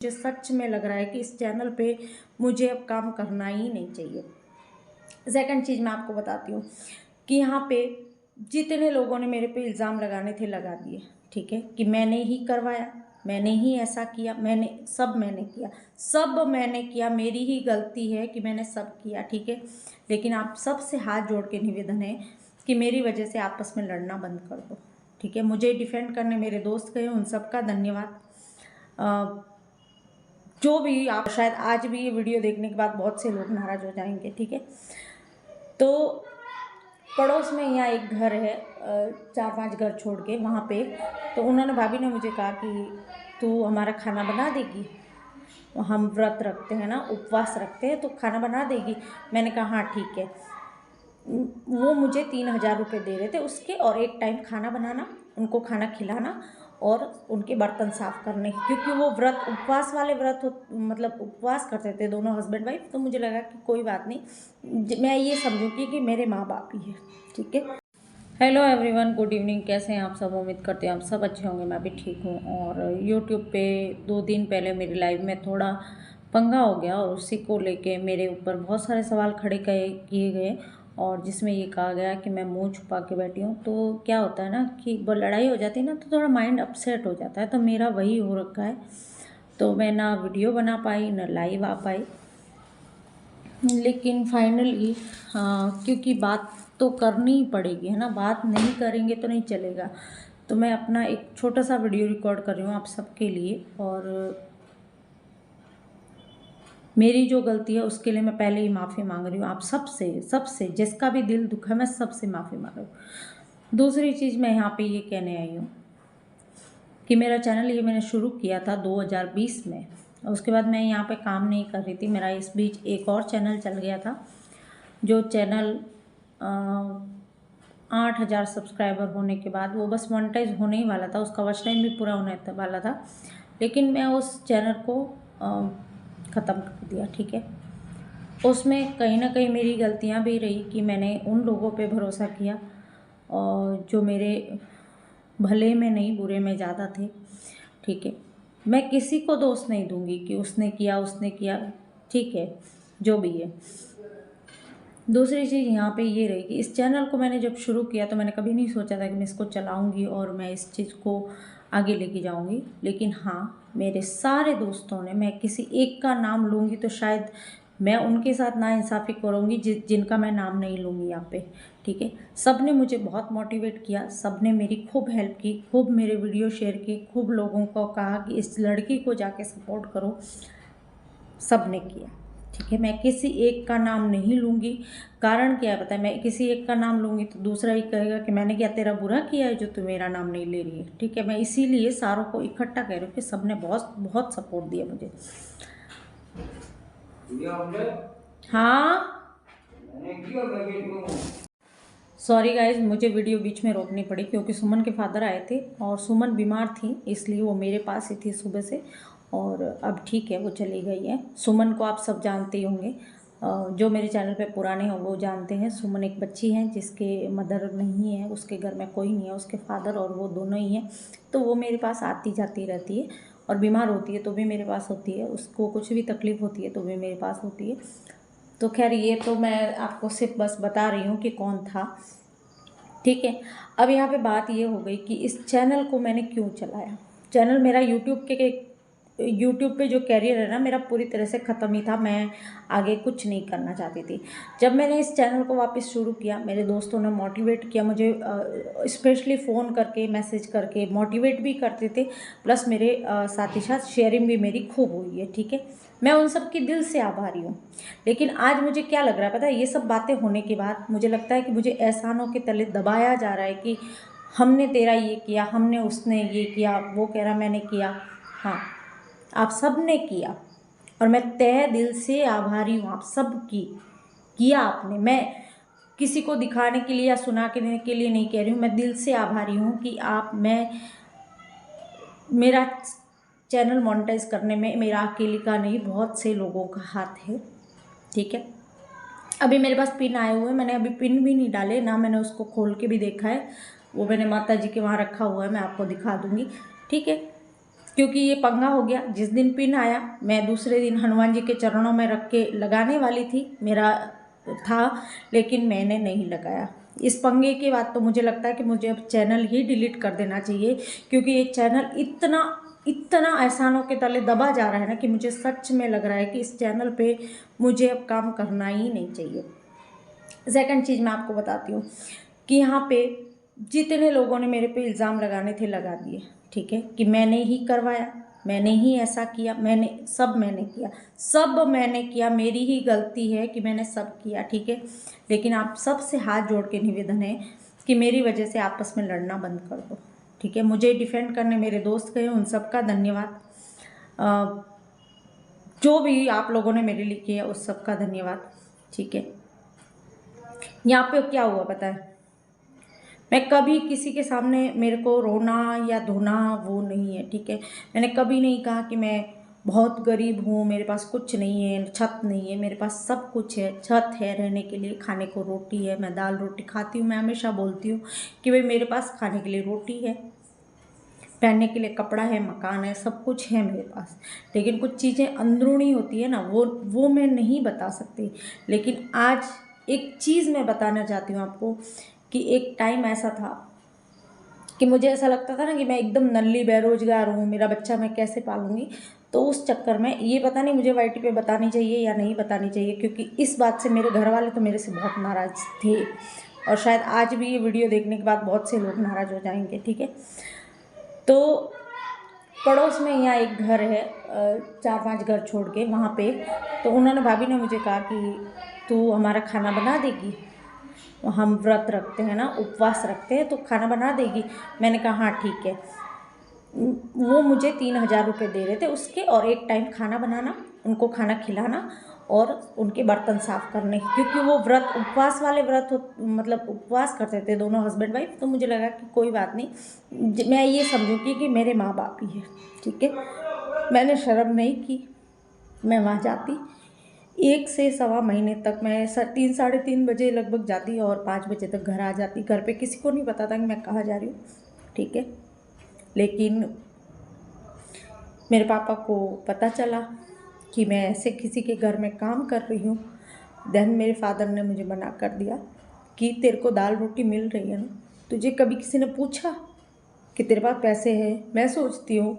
मुझे सच में लग रहा है कि इस चैनल पे मुझे अब काम करना ही नहीं चाहिए। सेकंड चीज़ मैं आपको बताती हूँ कि यहाँ पे जितने लोगों ने मेरे पे इल्ज़ाम लगाने थे लगा दिए, ठीक है, कि मैंने ही करवाया, मैंने ही ऐसा किया, सब मैंने किया, मेरी ही गलती है कि मैंने सब किया, ठीक है। लेकिन आप सबसे हाथ जोड़ के निवेदन है कि मेरी वजह से आपस में लड़ना बंद कर दो, ठीक है। मुझे डिफेंड करने मेरे दोस्त गए, उन सबका धन्यवाद। जो भी आप शायद आज भी ये वीडियो देखने के बाद बहुत से लोग नाराज़ हो जाएंगे, ठीक है। तो पड़ोस में यहाँ एक घर है, 4-5 घर छोड़ के वहाँ पे, तो उन्होंने भाभी ने मुझे कहा कि तू हमारा खाना बना देगी, हम व्रत रखते हैं ना, उपवास रखते हैं, तो खाना बना देगी। मैंने कहा हाँ ठीक है। वो मुझे 3,000 रुपये दे रहे थे उसके, और एक टाइम खाना बनाना, उनको खाना खिलाना और उनके बर्तन साफ़ करने, क्योंकि वो व्रत उपवास वाले व्रत मतलब उपवास करते थे दोनों हस्बैंड वाइफ। तो मुझे लगा कि कोई बात नहीं, मैं ये समझूंगी कि मेरे माँ बाप ही है, ठीक है। Hello everyone, good evening. कैसे हैं आप सब? उम्मीद करते हैं आप सब अच्छे होंगे, मैं भी ठीक हूँ। और यूट्यूब पे 2 दिन पहले मेरी लाइव में थोड़ा पंगा हो गया और उसी को लेके मेरे ऊपर बहुत सारे सवाल खड़े किए गए, और जिसमें ये कहा गया कि मैं मुंह छुपा के बैठी हूँ। तो क्या होता है ना कि वो लड़ाई हो जाती है ना, तो थोड़ा माइंड अपसेट हो जाता है, तो मेरा वही हो रखा है। तो मैं ना वीडियो बना पाई ना लाइव आ पाई, लेकिन फाइनली क्योंकि बात तो करनी ही पड़ेगी, है ना, बात नहीं करेंगे तो नहीं चलेगा। तो मैं अपना एक छोटा सा वीडियो रिकॉर्ड कर रही हूँ आप सबके लिए, और मेरी जो गलती है उसके लिए मैं पहले ही माफ़ी मांग रही हूँ आप सबसे जिसका भी दिल दुखा है, मैं सबसे माफ़ी मांग रही हूँ। दूसरी चीज़ मैं यहाँ पे ये कहने आई हूँ कि मेरा चैनल ये मैंने शुरू किया था 2020 में, उसके बाद मैं यहाँ पे काम नहीं कर रही थी। मेरा इस बीच एक और चैनल चल गया था, जो चैनल 8,000 सब्सक्राइबर होने के बाद वो बस मोनेटाइज होने ही वाला था, उसका वॉच टाइम भी पूरा होने वाला था, लेकिन मैं उस चैनल को ख़त्म कर दिया, ठीक है। उसमें कहीं ना कहीं मेरी गलतियाँ भी रही कि मैंने उन लोगों पे भरोसा किया और जो मेरे भले में नहीं बुरे में ज़्यादा थे, ठीक है। मैं किसी को दोष नहीं दूंगी कि उसने किया, ठीक है, जो भी है। दूसरी चीज़ यहाँ पे ये रही कि इस चैनल को मैंने जब शुरू किया तो मैंने कभी नहीं सोचा था कि मैं इसको चलाऊंगी और मैं इस चीज़ को आगे लेके जाऊंगी। लेकिन हाँ, मेरे सारे दोस्तों ने, मैं किसी एक का नाम लूँगी तो शायद मैं उनके साथ नाइंसाफ़ी करूँगी जिनका मैं नाम नहीं लूँगी यहाँ पे, ठीक है। सब ने मुझे बहुत मोटिवेट किया, सब ने मेरी खूब हेल्प की, खूब मेरे वीडियो शेयर किए, खूब लोगों को कहा कि इस लड़की को जाके सपोर्ट करो, सब ने किया, ठीक है। मैं किसी एक का नाम नहीं लूँगी। कारण क्या है पता है? मैं किसी एक का नाम लूँगी तो दूसरा ही कहेगा कि मैंने क्या तेरा बुरा किया है जो तू मेरा नाम नहीं ले रही है, ठीक है। मैं इसीलिए सारों को इकट्ठा कह रही हूँ कि सब ने बहुत बहुत सपोर्ट दिया मुझे। हाँ सॉरी गाइज, मुझे वीडियो बीच में रोकनी पड़ी क्योंकि सुमन के फादर आए थे और सुमन बीमार थी, इसलिए वो मेरे पास ही थी सुबह से, और अब ठीक है, वो चली गई है। सुमन को आप सब जानते ही होंगे, जो मेरे चैनल पे पुराने हैं वो जानते हैं। सुमन एक बच्ची है जिसके मदर नहीं है, उसके घर में कोई नहीं है, उसके फादर और वो दोनों ही हैं। तो वो मेरे पास आती जाती रहती है, और बीमार होती है तो भी मेरे पास होती है, उसको कुछ भी तकलीफ़ होती है तो भी मेरे पास होती है। तो खैर ये तो मैं आपको सिर्फ बस बता रही हूँ कि कौन था, ठीक है। अब यहाँ पे बात ये हो गई कि इस चैनल को मैंने क्यों चलाया। चैनल मेरा यूट्यूब पे जो कैरियर है ना मेरा, पूरी तरह से ख़त्म ही था, मैं आगे कुछ नहीं करना चाहती थी। जब मैंने इस चैनल को वापस शुरू किया, मेरे दोस्तों ने मोटिवेट किया मुझे, स्पेशली फ़ोन करके मैसेज करके मोटिवेट भी करते थे, प्लस मेरे साथ ही साथ शेयरिंग भी मेरी खूब हुई है, ठीक है। मैं उन सब की दिल से आभारी हूँ। लेकिन आज मुझे क्या लग रहा है पता है? ये सब बातें होने के बाद मुझे लगता है कि मुझे एहसानों के तले दबाया जा रहा है कि हमने तेरा ये किया, हमने उसने ये किया, वो कह रहा मैंने किया। हाँ, आप सब ने किया, और मैं तहे दिल से आभारी हूँ आप सब की। किया आपने, मैं किसी को दिखाने के लिए या सुना के लिए नहीं कह रही हूँ, मैं दिल से आभारी हूँ कि मेरा चैनल मोनेटाइज करने में मेरा अकेले का नहीं, बहुत से लोगों का हाथ है, ठीक है। अभी मेरे पास पिन आए हुए हैं, मैंने अभी पिन भी नहीं डाले ना, मैंने उसको खोल के भी देखा है, वो मैंने माता जी के वहाँ रखा हुआ है, मैं आपको दिखा दूँगी, ठीक है। क्योंकि ये पंगा हो गया। जिस दिन पिन आया मैं दूसरे दिन हनुमान जी के चरणों में रख के लगाने वाली थी, मेरा था, लेकिन मैंने नहीं लगाया। इस पंगे के बाद तो मुझे लगता है कि मुझे अब चैनल ही डिलीट कर देना चाहिए, क्योंकि ये चैनल इतना इतना एहसानों के तले दबा जा रहा है ना कि मुझे सच में लग रहा है कि इस चैनल पे मुझे अब काम करना ही नहीं चाहिए। सेकंड चीज़ मैं आपको बताती हूँ कि यहाँ पे जितने लोगों ने मेरे पे इल्ज़ाम लगाने थे लगा दिए, ठीक है, कि मैंने ही करवाया, मैंने ही ऐसा किया, मैंने किया, मेरी ही गलती है कि मैंने सब किया, ठीक है। लेकिन आप सबसे हाथ जोड़ के निवेदन है कि मेरी वजह से आपस में लड़ना बंद कर दो, ठीक है। मुझे डिफेंड करने मेरे दोस्त गए, उन सबका धन्यवाद। जो भी आप लोगों ने मेरे लिए किया उस सबका धन्यवाद, ठीक है। यहाँ पे क्या हुआ पता है, मैं कभी किसी के सामने मेरे को रोना या धोना वो नहीं है, ठीक है। मैंने कभी नहीं कहा कि मैं बहुत गरीब हूँ, मेरे पास कुछ नहीं है, छत नहीं है। मेरे पास सब कुछ है, छत है रहने के लिए, खाने को रोटी है, मैं दाल रोटी खाती हूँ। मैं हमेशा बोलती हूँ कि भाई मेरे पास खाने के लिए रोटी है, पहनने के लिए कपड़ा है, मकान है, सब कुछ है मेरे पास। लेकिन कुछ चीज़ें अंदरूनी होती है ना, वो मैं नहीं बता सकती। लेकिन आज एक चीज़ मैं बताना चाहती हूँ आपको कि एक टाइम ऐसा था कि मुझे ऐसा लगता था ना कि मैं एकदम नल्ली बेरोजगार हूँ, मेरा बच्चा मैं कैसे पालूंगी। तो उस चक्कर में ये पता नहीं मुझे वाईटी पे बतानी चाहिए या नहीं बतानी चाहिए, क्योंकि इस बात से मेरे घर वाले तो मेरे से बहुत नाराज़ थे, और शायद आज भी ये वीडियो देखने के बाद बहुत से लोग नाराज़ हो जाएंगे, ठीक है। तो पड़ोस में यहाँ एक घर है, 4-5 घर छोड़ के वहाँ पे, तो उन्होंने, भाभी ने मुझे कहा कि तू हमारा खाना बना देगी, हम व्रत रखते हैं ना, उपवास रखते हैं, तो खाना बना देगी। मैंने कहा हाँ ठीक है। वो मुझे 3,000 रुपये दे रहे थे उसके, और एक टाइम खाना बनाना, उनको खाना खिलाना और उनके बर्तन साफ़ करने, क्योंकि वो व्रत उपवास वाले मतलब उपवास करते थे दोनों हस्बैंड वाइफ। तो मुझे लगा कि कोई बात नहीं, मैं ये समझूंगी कि मेरे माँ बाप ही है, ठीक है। मैंने शर्म नहीं की, मैं वहाँ जाती, 1 से सवा महीने तक मैं 3 साढ़े 3 बजे लगभग जाती और 5 बजे तक घर आ जाती। घर पे किसी को नहीं पता था कि मैं कहाँ जा रही हूँ, ठीक है। लेकिन मेरे पापा को पता चला कि मैं ऐसे किसी के घर में काम कर रही हूँ। देन मेरे फादर ने मुझे मना कर दिया कि तेरे को दाल रोटी मिल रही है ना, तुझे कभी किसी ने पूछा कि तेरे पास पैसे हैं? मैं सोचती हूँ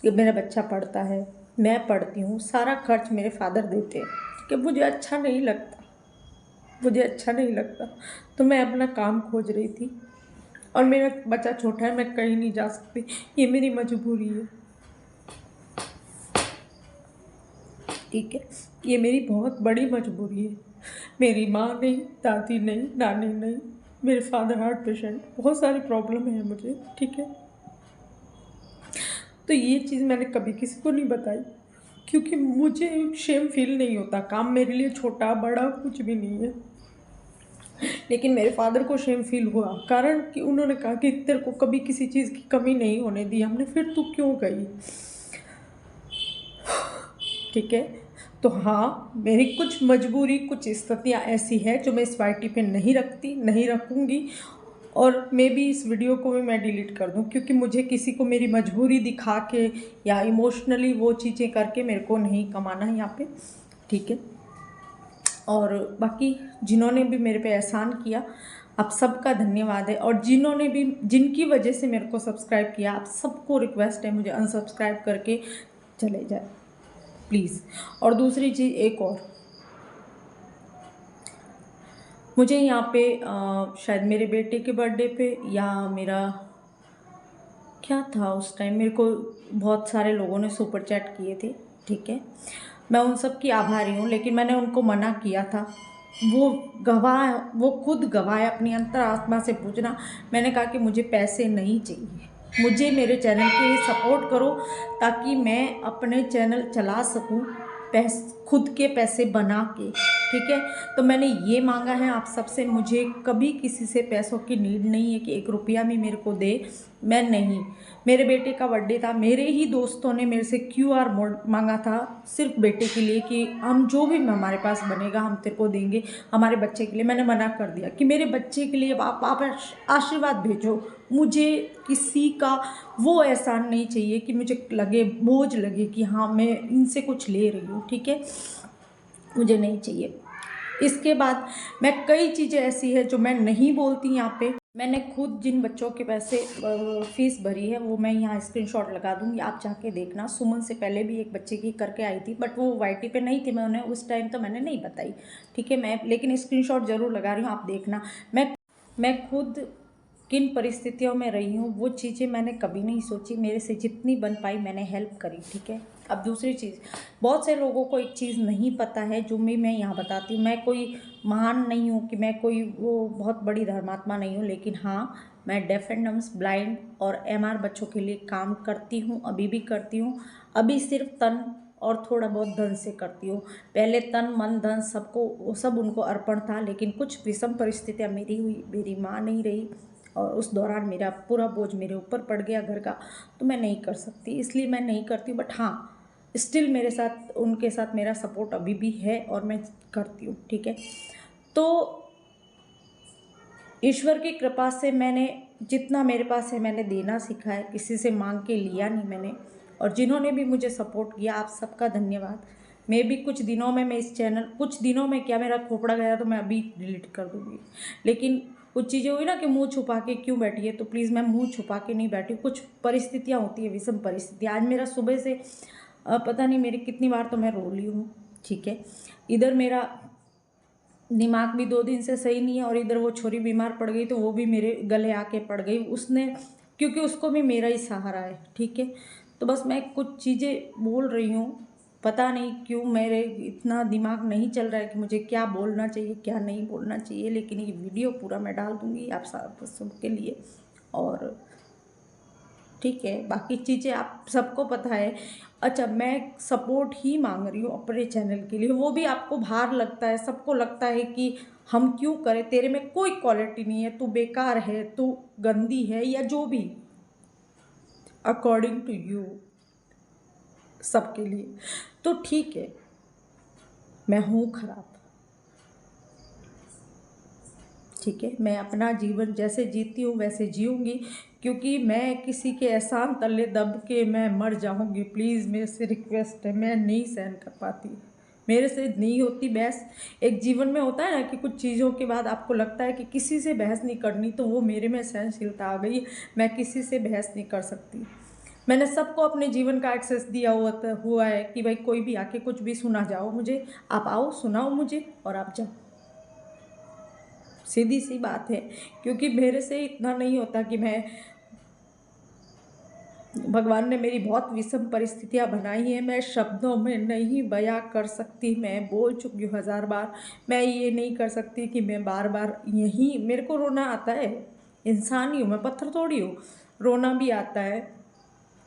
कि मेरा बच्चा पढ़ता है, मैं पढ़ती हूँ, सारा खर्च मेरे फादर देते हैं, कि मुझे अच्छा नहीं लगता, तो मैं अपना काम खोज रही थी। और मेरा बच्चा छोटा है, मैं कहीं नहीं जा सकती, ये मेरी मजबूरी है, ठीक है। ये मेरी बहुत बड़ी मजबूरी है। मेरी माँ नहीं, दादी नहीं, नानी नहीं, मेरे फादर हार्ट पेशेंट, बहुत सारी प्रॉब्लम है मुझे, ठीक है। तो ये चीज़ मैंने कभी किसी को नहीं बताई, क्योंकि मुझे शेम फील नहीं होता। काम मेरे लिए छोटा बड़ा कुछ भी नहीं है, लेकिन मेरे फादर को शेम फील हुआ, कारण कि उन्होंने कहा कि तेरे को कभी किसी चीज़ की कमी नहीं होने दी हमने, फिर तू क्यों गई, ठीक है। तो हाँ, मेरी कुछ मजबूरी, कुछ स्थितियाँ ऐसी है जो मैं इस वाईटी पे नहीं रखूँगी, और मे बी इस वीडियो को भी मैं डिलीट कर दूँ, क्योंकि मुझे किसी को मेरी मजबूरी दिखा के या इमोशनली वो चीज़ें करके मेरे को नहीं कमाना है यहाँ पे, ठीक है। और बाकी जिन्होंने भी मेरे पे एहसान किया, आप सबका धन्यवाद है। और जिनकी वजह से मेरे को सब्सक्राइब किया, आप सबको रिक्वेस्ट है मुझे अनसब्सक्राइब करके चले जाए प्लीज़। और दूसरी चीज़ एक और, मुझे यहाँ पे शायद मेरे बेटे के बर्थडे पे या मेरा क्या था उस टाइम, मेरे को बहुत सारे लोगों ने सुपर चैट किए थे, ठीक है। मैं उन सब की आभारी हूँ, लेकिन मैंने उनको मना किया था। वो खुद गवाह अपनी अंतरात्मा से पूछना। मैंने कहा कि मुझे पैसे नहीं चाहिए, मुझे मेरे चैनल के लिए सपोर्ट करो ताकि मैं अपने चैनल चला सकूं, खुद के पैसे बना के, ठीक है। तो मैंने ये मांगा है आप सबसे, मुझे कभी किसी से पैसों की नीड नहीं है कि 1 रुपया भी मेरे को दे। मैं नहीं, मेरे बेटे का बर्थडे था, मेरे ही दोस्तों ने मेरे से QR मांगा था सिर्फ बेटे के लिए कि हम जो भी हमारे पास बनेगा हम तेरे को देंगे हमारे बच्चे के लिए। मैंने मना कर दिया कि मेरे बच्चे के लिए आप आशीर्वाद भेजो, मुझे किसी का वो एहसान नहीं चाहिए कि मुझे लगे, बोझ लगे कि हाँ मैं इनसे कुछ ले रही हूँ, ठीक है, मुझे नहीं चाहिए। इसके बाद मैं कई चीज़ें ऐसी है जो मैं नहीं बोलती यहाँ पे। मैंने खुद जिन बच्चों के पैसे फीस भरी है वो मैं यहाँ स्क्रीनशॉट लगा दूँगी, आप जाके देखना। सुमन से पहले भी एक बच्चे की करके आई थी, बट वो YT पे नहीं थी, मैं उन्हें उस टाइम तो मैंने नहीं बताई, ठीक है, मैं लेकिन स्क्रीनशॉट ज़रूर लगा रही हूँ, आप देखना। मैं खुद किन परिस्थितियों में रही हूँ वो चीज़ें मैंने कभी नहीं सोची, मेरे से जितनी बन पाई मैंने हेल्प करी, ठीक है। अब दूसरी चीज़, बहुत से लोगों को एक चीज़ नहीं पता है जो मैं यहाँ बताती हूँ। मैं कोई महान नहीं हूँ कि मैं कोई वो बहुत बड़ी धर्मात्मा नहीं हूँ, लेकिन हाँ मैं डेफ एंड डम्स, ब्लाइंड और MR बच्चों के लिए काम करती हूँ, अभी भी करती हूँ। अभी सिर्फ तन और थोड़ा बहुत धन से करती हूँ, पहले तन मन धन सब उनको अर्पण था, लेकिन कुछ विषम परिस्थितियाँ मेरी हुई, मेरी माँ नहीं रही और उस दौरान मेरा पूरा बोझ मेरे ऊपर पड़ गया घर का, तो मैं नहीं कर सकती, इसलिए मैं नहीं करती। बट हाँ स्टिल मेरे साथ, उनके साथ मेरा सपोर्ट अभी भी है और मैं करती हूँ, ठीक है। तो ईश्वर की कृपा से मैंने जितना मेरे पास है मैंने देना सीखा है, किसी से मांग के लिया नहीं मैंने। और जिन्होंने भी मुझे सपोर्ट किया आप सबका धन्यवाद। मैं भी कुछ दिनों में मैं इस चैनल, कुछ दिनों में क्या मेरा खोपड़ा गया तो मैं अभी डिलीट कर दूँगी, लेकिन कुछ चीज़ें हुई ना कि मुंह छुपा के क्यों बैठी है, तो प्लीज़ मैं मुंह छुपा के नहीं बैठी, कुछ परिस्थितियाँ होती है, विषम परिस्थितियाँ। आज मेरा सुबह से पता नहीं मेरी कितनी बार तो मैं रो ली हूँ, ठीक है। इधर मेरा दिमाग भी 2 दिन से सही नहीं है और इधर वो छोरी बीमार पड़ गई तो वो भी मेरे गले आके पड़ गई, उसने, क्योंकि उसको भी मेरा ही सहारा है, ठीक है। तो बस मैं कुछ चीज़ें बोल रही हूँ, पता नहीं क्यों मेरे इतना दिमाग नहीं चल रहा है कि मुझे क्या बोलना चाहिए क्या नहीं बोलना चाहिए, लेकिन ये वीडियो पूरा मैं डाल दूँगी आप सबके लिए। और ठीक है, बाकी चीज़ें आप सबको पता है। अच्छा, मैं सपोर्ट ही मांग रही हूँ अपने चैनल के लिए, वो भी आपको भार लगता है, सबको लगता है कि हम क्यों करें, तेरे में कोई क्वालिटी नहीं है, तू बेकार है, तू गंदी है, या जो भी, अकॉर्डिंग टू यू सबके लिए। तो ठीक है, मैं हूँ खराब, ठीक है, मैं अपना जीवन जैसे जीती हूँ वैसे जीऊँगी, क्योंकि मैं किसी के एहसान तले दब के मैं मर जाऊँगी। प्लीज़ मेरे से रिक्वेस्ट है, मैं नहीं सहन कर पाती, मेरे से नहीं होती बहस। एक जीवन में होता है ना कि कुछ चीज़ों के बाद आपको लगता है कि किसी से बहस नहीं करनी, तो वो मेरे में सहनशीलता आ गई, मैं किसी से बहस नहीं कर सकती। मैंने सबको अपने जीवन का एक्सेस दिया हुआ है कि भाई कोई भी आके कुछ भी सुना जाओ मुझे, आप आओ सुनाओ मुझे और आप जाओ, सीधी सी बात है। क्योंकि मेरे से इतना नहीं होता कि मैं, भगवान ने मेरी बहुत विषम परिस्थितियाँ बनाई हैं, मैं शब्दों में नहीं बयां कर सकती, मैं बोल चुकी हूँ 1000 बार। मैं ये नहीं कर सकती कि मैं बार बार यही, मेरे को रोना आता है, इंसान ही हूँ मैं, पत्थर थोड़ी हूँ, रोना भी आता है,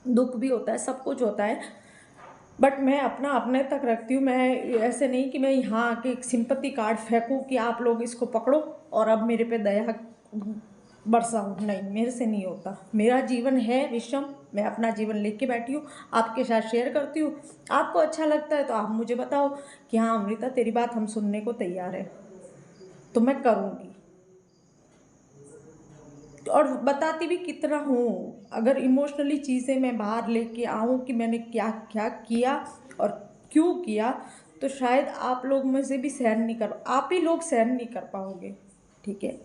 दुख भी होता है, सब कुछ होता है, बट मैं अपना अपने तक रखती हूँ। मैं ऐसे नहीं कि मैं यहाँ आके एक सिंपत्ति कार्ड फेंकूँ कि आप लोग इसको पकड़ो और अब मेरे पे दया बरसाओ, नहीं, मेरे से नहीं होता। मेरा जीवन है विषम, मैं अपना जीवन लेके बैठी हूँ, आपके साथ शेयर करती हूँ। आपको अच्छा लगता है तो आप मुझे बताओ कि हाँ अमृता तेरी बात हम सुनने को तैयार है, तो मैं करूँगी और बताती भी कितना हूँ। अगर इमोशनली चीज़ें मैं बाहर लेके आऊँ कि मैंने क्या क्या किया और क्यों किया, तो शायद आप लोग में से भी सहन नहीं कर, आप ही लोग सहन नहीं कर पाओगे, ठीक है।